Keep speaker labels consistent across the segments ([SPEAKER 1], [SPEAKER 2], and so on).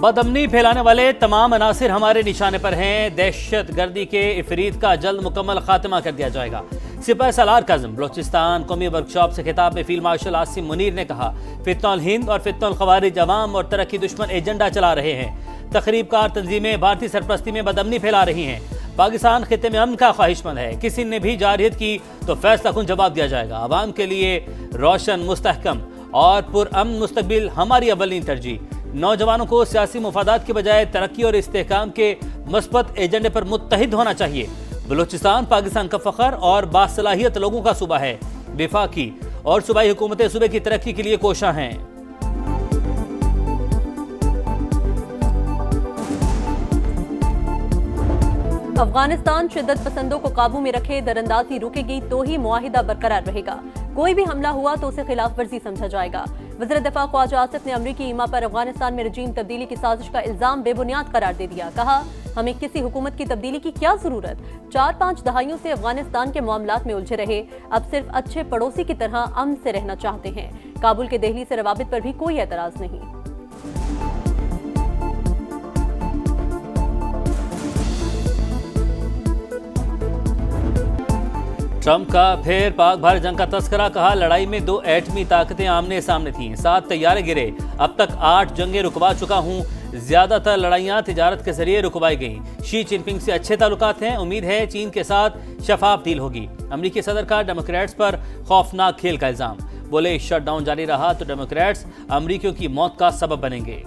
[SPEAKER 1] बदअमनी फैलाने वाले तमाम अनासिर हमारे निशाने पर हैं। दहशत गर्दी के इफरीत का जल्द मुकम्मल खात्मा कर दिया जाएगा। सिपाही सालार काज़म बलोचिस्तान कौमी वर्कशॉप से खिताब में फील्ड मार्शल आसिम मुनीर ने कहा, फितनल हिंद और फितनल खवारिज अवाम और तरक्की दुश्मन एजेंडा चला रहे हैं। तकरीबकार तंजीमें भारतीय सरपरस्ती में बदअमनी फैला रही हैं। पाकिस्तान खिते में अमन का ख्वाहिशमंद है। किसी ने भी जारहियत की तो फैसला कुन जवाब दिया जाएगा। अवाम के लिए रोशन, मुस्तहकम और पुरअमन मुस्तकबिल हमारी अव्वलीन तरजीह। नौजवानों को सियासी मुफादात के बजाय तरक्की और इस्तेहकाम के मस्बत एजेंडे पर मुत्तहिद होना चाहिए। बलूचिस्तान पाकिस्तान का फख्र और बासलाहियत लोगों का सूबा है। वफाकी और सूबाई हुकूमतें सूबे की तरक्की के लिए कोशा हैं।
[SPEAKER 2] अफगानिस्तान शिद्दत पसंदों को काबू में रखे, दरअंदाजी रुकेगी तो ही मुआहिदा बरकरार रहेगा। कोई भी हमला हुआ तो उसे खिलाफ वर्जी समझा जाएगा। वज़ीर दिफा ख्वाजा आसिफ ने अमरीकी ईमा पर अफगानिस्तान में रजीम तब्दीली की साजिश का इल्जाम बेबुनियाद करार दे दिया। कहा, हमें किसी हुकूमत की तब्दीली की क्या जरूरत। 4-5 दहाइयों से अफगानिस्तान के मामलात में उलझे रहे, अब सिर्फ अच्छे पड़ोसी की तरह अमन से रहना चाहते हैं। काबुल के दहली से रवाबित पर भी कोई एतराज नहीं।
[SPEAKER 1] ट्रंप का फिर पाक भारत जंग का तस्करा। कहा, लड़ाई में 2 एटमी ताकतें आमने सामने थीं, 7 तैयारे गिरे। अब तक 8 जंगें रुकवा चुका हूं। ज्यादातर लड़ाइयां तिजारत के जरिए रुकवाई गईं। शी जिनपिंग से अच्छे ताल्लुकात हैं। उम्मीद है चीन के साथ शफाफ डील होगी। अमरीकी सदर का डेमोक्रेट्स पर खौफनाक खेल का इल्जाम। बोले, शटडाउन जारी रहा तो डेमोक्रेट्स अमरीकियों की मौत का सबब बनेंगे।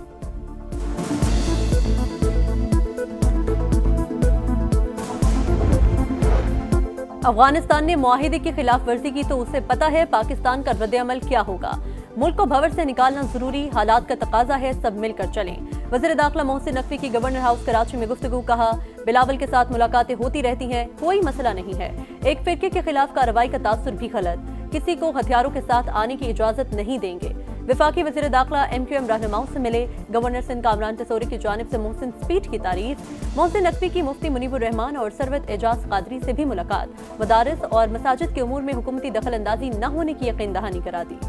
[SPEAKER 2] अफगानिस्तान ने मुआहिदे की खिलाफ वर्जी की तो उसे पता है पाकिस्तान का रद्द-ए-अमल क्या होगा। मुल्क को भंवर से निकालना जरूरी, हालात का तकाजा है, सब मिलकर चलें। वज़ीर दाखिला मोहसिन नकवी की गवर्नर हाउस कराची में गुफ्तगू। कहा, बिलावल के साथ मुलाकातें होती रहती हैं, कोई मसला नहीं है। एक फिरके के खिलाफ कार्रवाई का तासुर भी गलत। किसी को हथियारों के साथ आने की इजाजत नहीं देंगे। वफाकी वज़ीर दाखिला MQM रहनुमाओं से मिले। गवर्नर सिंध कामरान तसौरी की जानिब से मोहसिन स्पीच की तारीफ। मोहसिन नकवी की मुफ्ती मुनीबुर रहमान और सरवत एजाज कादरी से भी मुलाकात। मदारिस और मसाजिद के उमूर में हुकूमती दखल अंदाजी न होने की यकीन दहानी करा दी।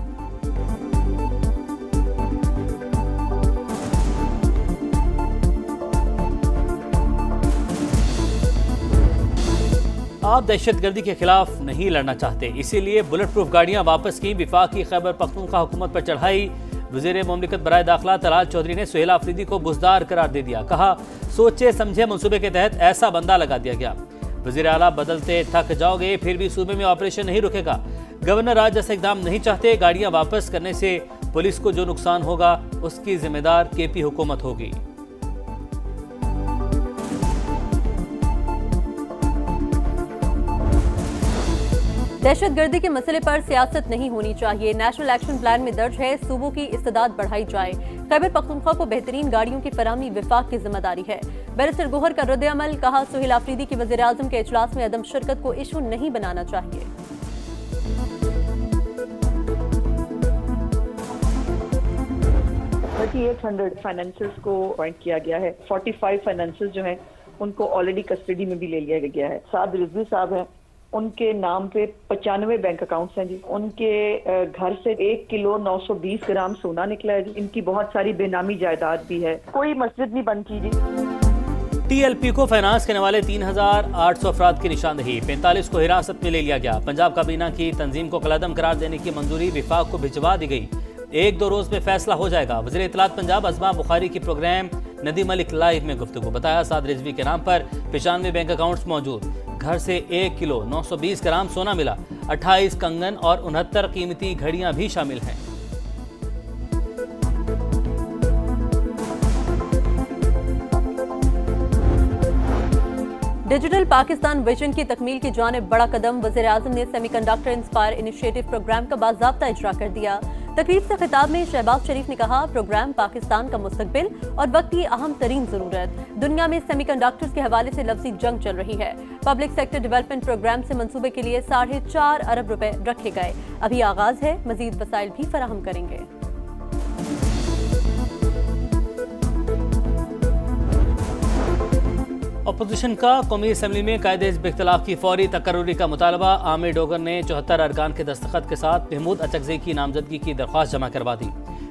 [SPEAKER 1] आप दहशतगर्दी के खिलाफ नहीं लड़ना चाहते, इसीलिए बुलेट प्रूफ गाड़ियां वापस की। वफाकी खैबर पख्तूनख्वा हुकूमत पर चढ़ाई। वज़ीर मुमलिकत बराए दाखिला तलाल चौधरी ने सुहेल आफरीदी को बुज़दार करार दे दिया। कहा, सोचे समझे मंसूबे के तहत ऐसा बंदा लगा दिया गया। वज़ीर आला बदलते थक जाओगे, फिर भी सूबे में ऑपरेशन नहीं रुकेगा। गवर्नर आज ऐसा इकदाम नहीं चाहते। गाड़ियां वापस करने से पुलिस को जो नुकसान होगा उसकी जिम्मेदार KP हुकूमत होगी।
[SPEAKER 2] दहशतगर्दी के मसले पर सियासत नहीं होनी चाहिए। नेशनल एक्शन प्लान में दर्ज है, सूबों की इस्तेदाद बढ़ाई जाए। खैबर पख्तूनख्वा को बेहतरीन गाड़ियों की फराहमी विफाक की जिम्मेदारी है। बैरिस्टर गोहर का रद्द-ए-अमल। कहा, सुहेल आफरीदी की वज़ीर आज़म के इजलास में अदम शिरकत को इशू नहीं बनाना चाहिए।
[SPEAKER 3] 3800 फाइनेंसेस को अपॉइंट किया गया है। 45 फाइनेंसेस जो हैं उनको ऑलरेडी कस्टडी में भी ले लिया गया है। साद रिजवी साहब हैं, उनके नाम पे 95 बैंक अकाउंट्स हैं जी। उनके घर से 1 किलो 920 ग्राम सोना निकला है जी। इनकी बहुत सारी बेनामी जायदाद भी है। कोई मस्जिद नहीं बंद की जी।
[SPEAKER 1] TLP को फाइनेंस करने वाले 3800 अफराद की निशानदेही। 45 को हिरासत में ले लिया गया। पंजाब काबीना की तंजीम को कलअदम करार देने की मंजूरी विफाक को भिजवा दी गई। 1-2 रोज में फैसला हो जाएगा। वज़ीर इत्तलात पंजाब अज़मा बुखारी की प्रोग्राम नदी मलिक लाइव में गुफ्तगू। बताया, साद रिजवी के नाम पर 95 बैंक अकाउंट्स मौजूद। घर से 1 किलो 920 ग्राम सोना मिला। 28 कंगन और 69 कीमती घड़ियां भी शामिल हैं।
[SPEAKER 2] डिजिटल पाकिस्तान विजन की तकमील की जानिब बड़ा कदम। वज़ीर आज़म ने सेमीकंडक्टर इंस्पायर इनिशिएटिव प्रोग्राम का बाज़ाब्ता इजरा कर दिया। तकरीब से खिताब में शहबाज शरीफ ने कहा, प्रोग्राम पाकिस्तान का मुस्तकबिल और वक्त की अहम तरीन जरूरत। दुनिया में सेमीकंडक्टर्स के हवाले से लफ्जी जंग चल रही है। पब्लिक सेक्टर डेवलपमेंट प्रोग्राम से मंसूबे के लिए 4.5 अरब रुपए रखे गए। अभी आगाज है, मजीद वसाइल भी फराहम करेंगे।
[SPEAKER 1] अपोजिशन का कौमी असम्बली में कायदे हिज़्ब इख्तिलाफ की फौरी तकर्रुरी का मुतालबा। आमिर डोगर ने 74 अरकान के दस्तखत के साथ महमूद अचकज़ई की नामजदगी की दरख्वास्त जमा करवा दी।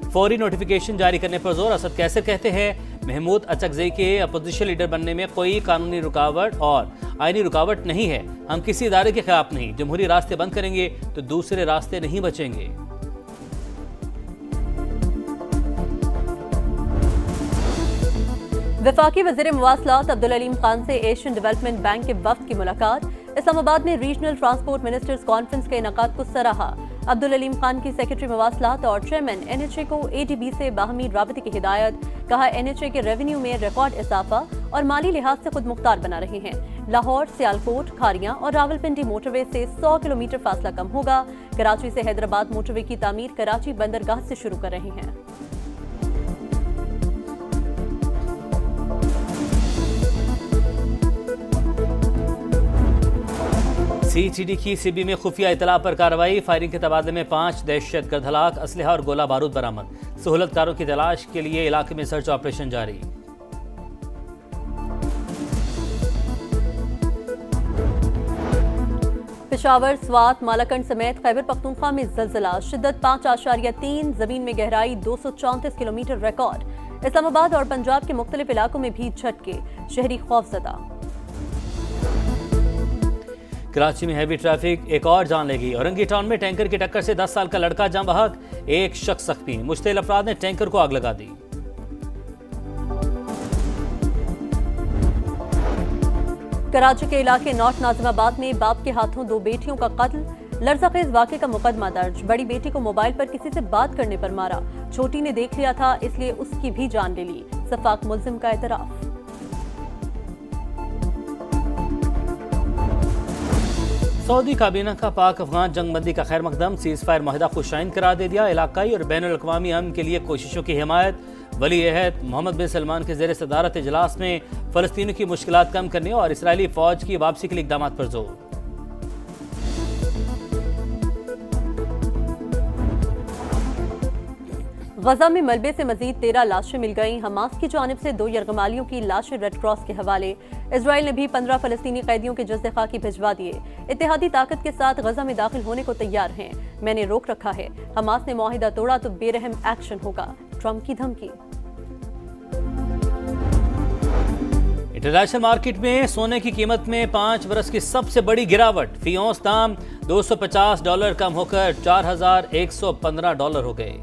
[SPEAKER 1] फौरी नोटिफिकेशन जारी करने पर जोर। असद कैसर कहते हैं, महमूद अचकज़ई के अपोजिशन लीडर बनने में कोई कानूनी रुकावट और आईनी रुकावट नहीं है। हम किसी इदारे के खिलाफ नहीं, जमहूरी रास्ते बंद करेंगे तो दूसरे रास्ते नहीं बचेंगे।
[SPEAKER 2] वफाकी वज़ीर मवासलात अब्दुल अलीम खान से एशियन डेवलपमेंट बैंक के वफ्द की मुलाकात। इस्लामाबाद में रीजनल ट्रांसपोर्ट मिनिस्टर्स कॉन्फ्रेंस के इनेकाद को सराहा। अब्दुल अलीम खान की सेक्रेटरी मवासलात और चेयरमैन NHA को ADB से बाहमी राबते की हिदायत। कहा NHA के रेवेन्यू में रिकॉर्ड इजाफा और माली लिहाज से खुद मुख्तार बना रहे हैं। लाहौर, सियालकोट, खारियां और रावलपिंडी मोटरवे से 100 किलोमीटर फासला कम होगा। कराची से हैदराबाद मोटरवे की तामीर कराची बंदरगाह से शुरू कर रहे हैं।
[SPEAKER 1] CTD की CB में खुफिया इतला पर कार्रवाई। फायरिंग के तबादले में 5 दहशतगर्द हलाक, असलहा और गोला बारूद बरामद। सहूलतकारों की तलाश के लिए इलाके में सर्च ऑपरेशन जारी।
[SPEAKER 2] पेशावर, स्वात, मालाकंड समेत खैबर पख्तूनख्वा में जलजला। शिद्दत 5.3, जमीन में गहराई 234 किलोमीटर रिकॉर्ड। इस्लामाबाद और पंजाब के मुख्तलिफ इलाकों में भी झटके, शहरी खौफजदा।
[SPEAKER 1] कराची में हैवी ट्रैफिक एक और जान लेगी। औरंगी टाउन में टैंकर की टक्कर से 10 साल का लड़का जाम बहक, एक शख्स जख्मी। मुश्तिल अफराद ने टैंकर को आग लगा दी।
[SPEAKER 2] कराची के इलाके नॉर्थ नाजिमाबाद में बाप के हाथों 2 बेटियों का कत्ल। लरज़ाखेज वाक़े का मुकदमा दर्ज। बड़ी बेटी को मोबाइल पर किसी से बात करने पर मारा। छोटी ने देख लिया था, इसलिए उसकी भी जान ले ली। सफाक मुल्जिम का एतराफ।
[SPEAKER 1] सऊदी काबीना का पाक अफगान जंग बंदी का खैर मकदम, सीज फायर माहिदा खुशाइन करार दे दिया। इलाकाई और बैनुल अक़वामी अमन के लिए कोशिशों की हिमायत। वली अहद मोहम्मद बिन सलमान के ज़ेर सदारत इजलास में फ़लस्तीनियों की मुश्किलात कम करने और इसराइली फ़ौज की वापसी के लिए इक़दाम पर जोर।
[SPEAKER 2] गजा में मलबे से मजीद 13 लाशें मिल गईं। हमास की जानिब से 2 यरगमालियों की लाशें रेड क्रॉस के हवाले। इजराइल ने भी 15 फलस्तीनी कैदियों के जज़्दे खाकी भिजवा दिए। इत्तेहादी ताकत के साथ गजा में दाखिल होने को तैयार हैं। मैंने रोक रखा है। हमास ने मुआहिदा तोड़ा तो बेरहम एक्शन होगा, ट्रंप की धमकी।
[SPEAKER 1] इंटरनेशनल मार्केट में सोने की कीमत में 5 बरस की सबसे बड़ी गिरावट। फी औंस दाम $250 कम होकर $4115 हो गए।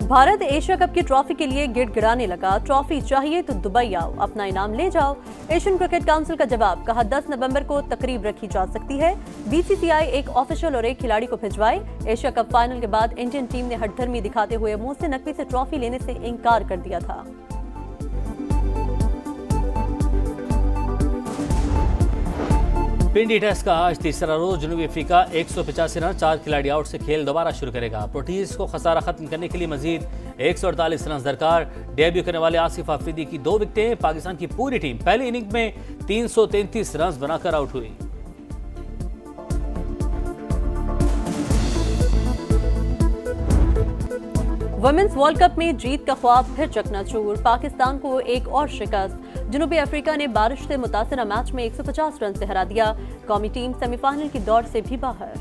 [SPEAKER 2] भारत एशिया कप की ट्रॉफी के लिए गिड़गिड़ाने लगा। ट्रॉफी चाहिए तो दुबई आओ, अपना इनाम ले जाओ। एशियन क्रिकेट काउंसिल का जवाब। कहा 10 नवंबर को तकरीब रखी जा सकती है। BCCI एक ऑफिशियल और एक खिलाड़ी को भिजवाए। एशिया कप फाइनल के बाद इंडियन टीम ने हठधर्मी दिखाते हुए मोहसिन नकवी से ट्रॉफी लेने से इनकार कर दिया था।
[SPEAKER 1] पिंडी टेस्ट का आज तीसरा रोज। जनूबी अफ्रीका 185 रन, 4 खिलाड़ी आउट से खेल दोबारा शुरू करेगा। प्रोटीज को खसारा खत्म करने के लिए मजीद 148 रन दरकार। डेब्यू करने वाले आसिफ अफरीदी की 2 विकेटें। पाकिस्तान की पूरी टीम पहली इनिंग में 333 रन बनाकर आउट हुई।
[SPEAKER 2] वुमेन्स वर्ल्ड कप में जीत का ख्वाब फिर चकनाचूर। पाकिस्तान को एक और शिकस्त। जनूबी अफ्रीका ने बारिश से मुतासिरा मैच में 150 रन से हरा दिया। कौमी टीम सेमीफाइनल की दौड़ से भी बाहर।